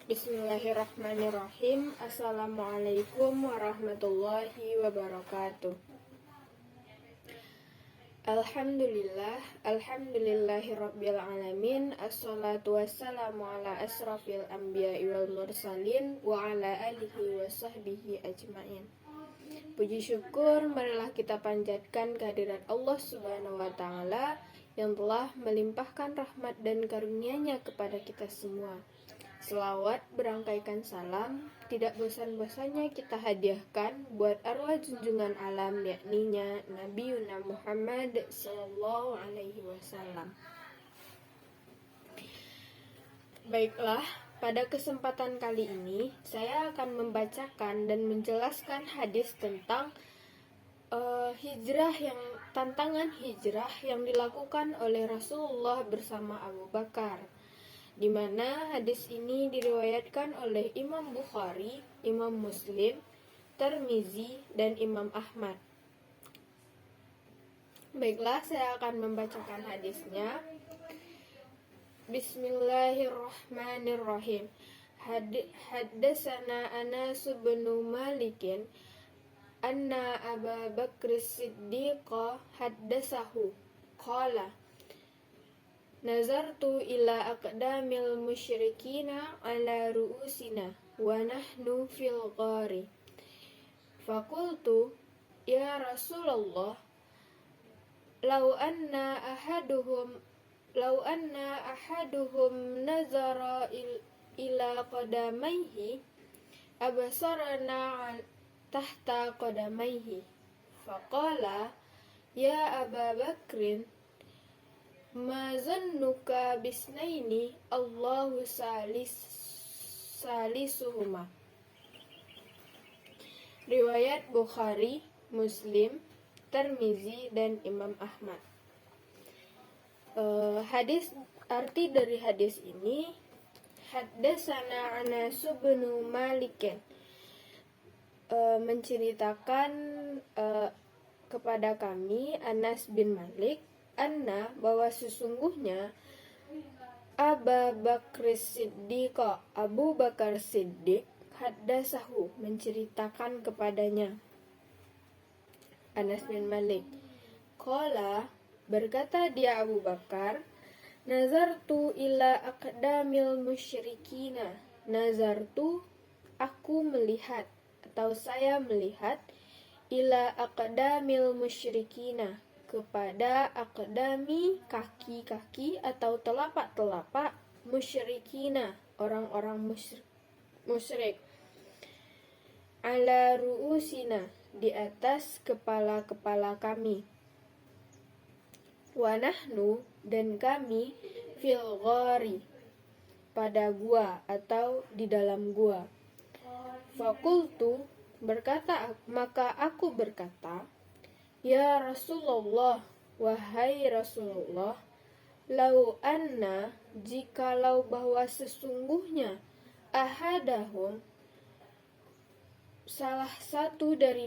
Bismillahirrahmanirrahim. Assalamualaikum warahmatullahi wabarakatuh. Alhamdulillahirabbil alamin. Assalatu wassalamu ala asrafil anbiya'i wal mursalin wa ala alihi wa sahbihi ajmain. Puji syukur marilah kita panjatkan kehadirat Allah Subhanahu wa taala yang telah melimpahkan rahmat dan karunia-Nya kepada kita semua. Selawat berangkaikan salam tidak bosan-bosannya kita hadiahkan buat arwah junjungan alam, yakninya Nabi Muhammad sallallahu alaihi wasallam. Baiklah, pada kesempatan kali ini saya akan membacakan dan menjelaskan hadis tentang tantangan hijrah yang dilakukan oleh Rasulullah bersama Abu Bakar, di mana hadis ini diriwayatkan oleh Imam Bukhari, Imam Muslim, Tirmizi, dan Imam Ahmad. Baiklah, saya akan membacakan hadisnya. Bismillahirrahmanirrahim. Haddatsana Anas bin Malikin anna Abu Bakr Siddiq haddatsahu qala nazartu ila aqdamil musyrikina ala ru'usina wa nahnu fil ghari faqultu ya Rasulullah law anna ahaduhum nazara ila qadamayhi abasarana tahta qadamayhi faqala ya Aba Bakrin ma zannuka bisnaini Allahu salisuhuma. Riwayat Bukhari, Muslim, Tirmizi, dan Imam Ahmad. Arti dari hadis ini, haddatsana Anas bin Malik, menceritakan kepada kami Anas bin Malik anna, bahwa sesungguhnya Abu Bakar Siddiq haddatsahu, menceritakan kepadanya. Anas bin Malik qala, berkata dia Abu Bakar, nazartu ila aqdamil musyrikina. Nazartu, aku melihat atau saya melihat, ila aqdamil musyrikina, kepada aqdami, kaki-kaki atau telapak-telapak, musyrikina, orang-orang musyrik, ala ru'usina, di atas kepala-kepala kami, wa nahnu, dan kami, fil ghari, pada gua atau di dalam gua. Fakultu, maka aku berkata, ya Rasulullah, wahai Rasulullah, lau anna, jikalau bahwa sesungguhnya, ahadahum, salah satu dari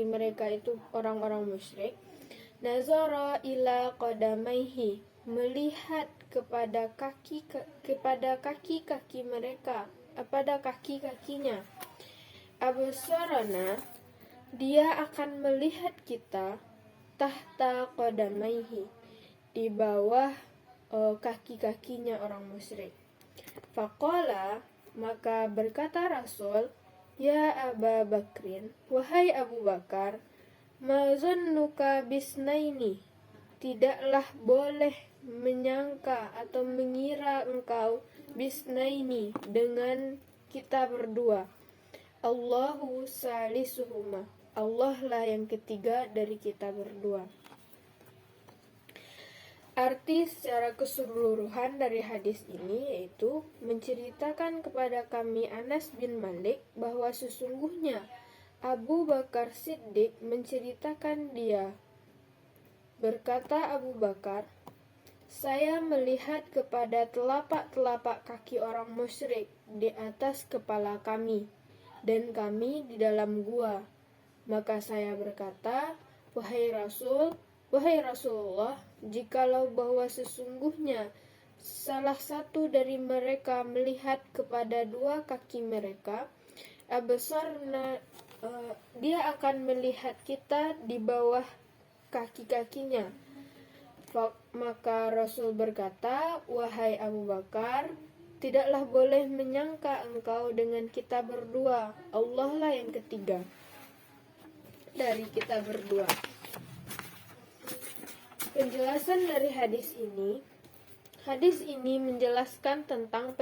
mereka itu orang-orang musyrik, nazara ila qadamaihi, melihat kepada kaki-kaki mereka, pada kaki-kakinya, absarana, dia akan melihat kita, tahta qadamaihi, di bawah kaki-kakinya orang musyrik. Faqala, maka berkata Rasul, ya Aba Bakrin, wahai Abu Bakar, ma zannuka bisnaini, tidaklah boleh menyangka atau mengira engkau, bisnaini, dengan kita berdua, Allahu salisuhuma, Allah lah yang ketiga dari kita berdua. Arti secara keseluruhan dari hadis ini yaitu menceritakan kepada kami Anas bin Malik bahwa sesungguhnya Abu Bakar Siddiq menceritakan dia. Berkata Abu Bakar, saya melihat kepada telapak-telapak kaki orang musyrik di atas kepala kami, dan kami di dalam gua. Maka saya berkata, wahai Rasulullah, jikalau bahwa sesungguhnya salah satu dari mereka melihat kepada dua kaki mereka, absarna, dia akan melihat kita di bawah kaki-kakinya. Maka Rasul berkata, "Wahai Abu Bakar, tidaklah boleh menyangka engkau dengan kita berdua. Allah lah yang ketiga dari kita berdua." Penjelasan dari hadis ini menjelaskan tentang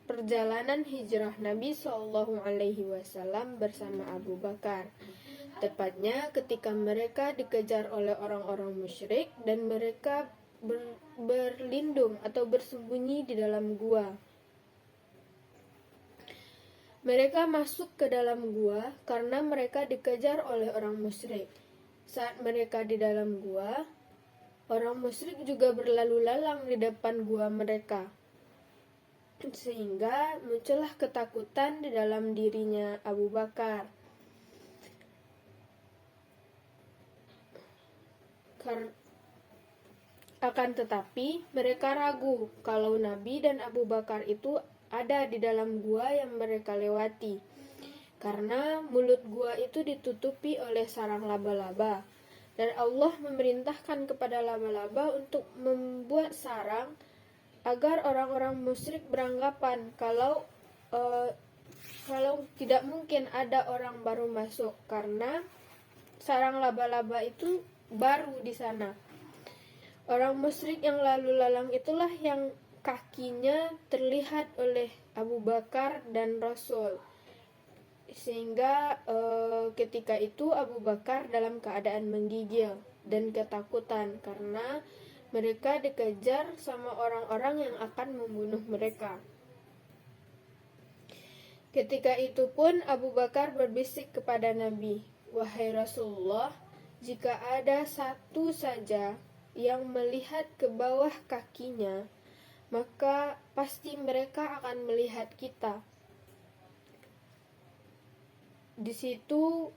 perjalanan hijrah Nabi Shallallahu Alaihi Wasallam bersama Abu Bakar. Tepatnya ketika mereka dikejar oleh orang-orang musyrik dan mereka berlindung atau bersembunyi di dalam gua. Mereka masuk ke dalam gua karena mereka dikejar oleh orang musyrik. Saat mereka di dalam gua, orang musyrik juga berlalu lalang di depan gua mereka. Sehingga muncullah ketakutan di dalam dirinya Abu Bakar. Akan tetapi mereka ragu kalau Nabi dan Abu Bakar itu ada di dalam gua yang mereka lewati, karena mulut gua itu ditutupi oleh sarang laba-laba, dan Allah memerintahkan kepada laba-laba untuk membuat sarang agar orang-orang musyrik beranggapan kalau tidak mungkin ada orang baru masuk, karena sarang laba-laba itu baru di sana. Orang musyrik yang lalu lalang itulah yang kakinya terlihat oleh Abu Bakar dan Rasul. Sehingga ketika itu Abu Bakar dalam keadaan menggigil dan ketakutan karena mereka dikejar sama orang-orang yang akan membunuh mereka. Ketika itu pun Abu Bakar berbisik kepada Nabi, "Wahai Rasulullah, jika ada satu saja yang melihat ke bawah kakinya, maka pasti mereka akan melihat kita." Di situ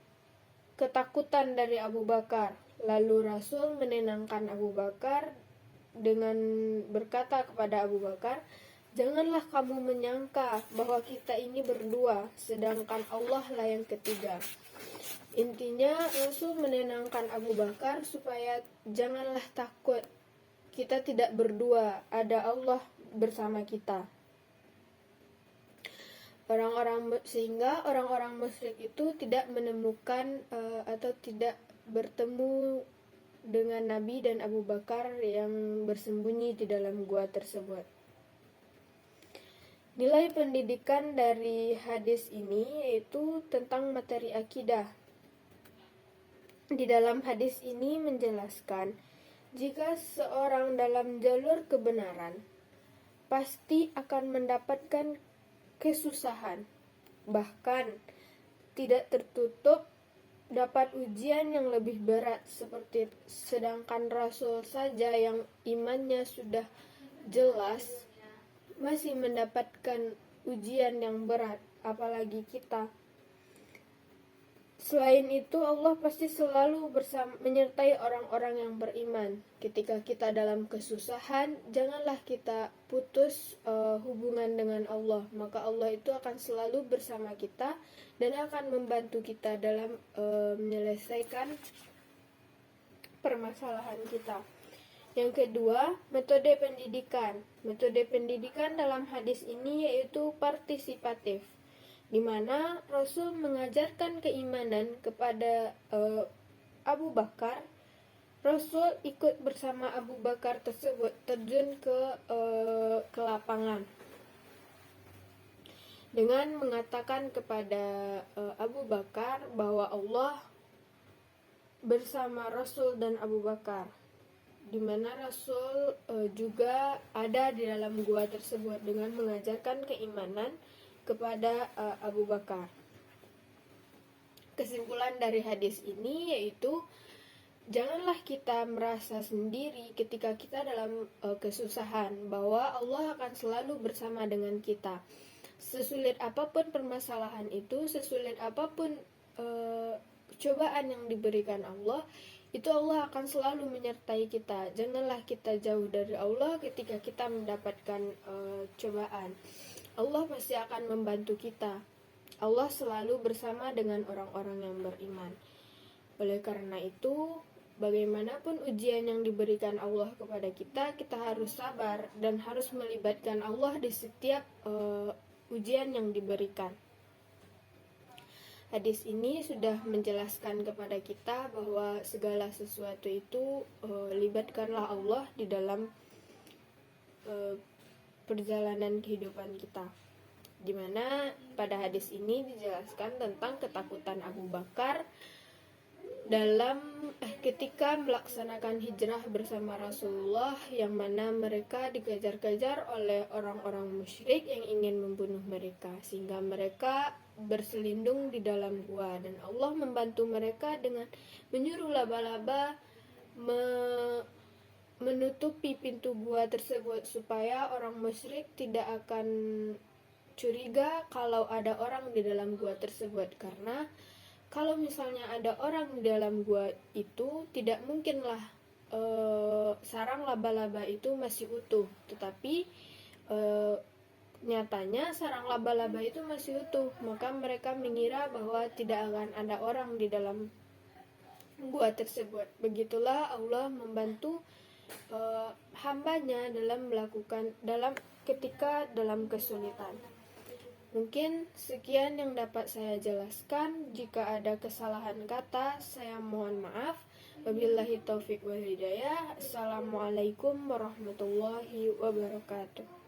ketakutan dari Abu Bakar. Lalu Rasul menenangkan Abu Bakar dengan berkata kepada Abu Bakar, "Janganlah kamu menyangka bahwa kita ini berdua, sedangkan Allah lah yang ketiga." Intinya Rasul menenangkan Abu Bakar supaya janganlah takut, kita tidak berdua, ada Allah bersama kita. Sehingga orang-orang musyrik itu tidak menemukan atau tidak bertemu dengan Nabi dan Abu Bakar yang bersembunyi di dalam gua tersebut. Nilai pendidikan dari hadis ini yaitu tentang materi akidah. Di dalam hadis ini menjelaskan, jika seorang dalam jalur kebenaran, pasti akan mendapatkan kesusahan. Bahkan tidak tertutup dapat ujian yang lebih berat, sedangkan Rasul saja yang imannya sudah jelas masih mendapatkan ujian yang berat, apalagi kita. Selain itu, Allah pasti selalu menyertai orang-orang yang beriman. Ketika kita dalam kesusahan, janganlah kita putus hubungan dengan Allah. Maka Allah itu akan selalu bersama kita dan akan membantu kita dalam menyelesaikan permasalahan kita. Yang kedua, metode pendidikan. Metode pendidikan dalam hadis ini yaitu partisipatif, di mana Rasul mengajarkan keimanan kepada Abu Bakar. Rasul ikut bersama Abu Bakar tersebut terjun ke lapangan dengan mengatakan kepada Abu Bakar bahwa Allah bersama Rasul dan Abu Bakar, di mana Rasul juga ada di dalam gua tersebut dengan mengajarkan keimanan kepada Abu Bakar. Kesimpulan dari hadis ini yaitu janganlah kita merasa sendiri ketika kita dalam kesusahan, bahwa Allah akan selalu bersama dengan kita. Sesulit apapun permasalahan itu, sesulit apapun cobaan yang diberikan Allah, itu Allah akan selalu menyertai kita. Janganlah kita jauh dari Allah ketika kita mendapatkan cobaan. Allah pasti akan membantu kita. Allah selalu bersama dengan orang-orang yang beriman. Oleh karena itu, bagaimanapun ujian yang diberikan Allah kepada kita, kita harus sabar dan harus melibatkan Allah di setiap ujian yang diberikan. Hadis ini sudah menjelaskan kepada kita bahwa segala sesuatu itu libatkanlah Allah di dalam perjalanan kehidupan kita. Di mana pada hadis ini dijelaskan tentang ketakutan Abu Bakar dalam ketika melaksanakan hijrah bersama Rasulullah, yang mana mereka dikejar-kejar oleh orang-orang musyrik yang ingin membunuh mereka, sehingga mereka berselindung di dalam gua, dan Allah membantu mereka dengan menyuruh laba-laba menutupi pintu gua tersebut supaya orang musyrik tidak akan curiga kalau ada orang di dalam gua tersebut. Karena kalau misalnya ada orang di dalam gua itu, tidak mungkinlah sarang laba-laba itu masih utuh, tetapi nyatanya sarang laba-laba itu masih utuh. Maka mereka mengira bahwa tidak akan ada orang di dalam gua tersebut. Begitulah Allah membantu hambanya ketika dalam kesulitan. Mungkin sekian yang dapat saya jelaskan. Jika ada kesalahan kata, saya mohon maaf. Wabillahi taufik wal hidayah. Assalamualaikum warahmatullahi wabarakatuh.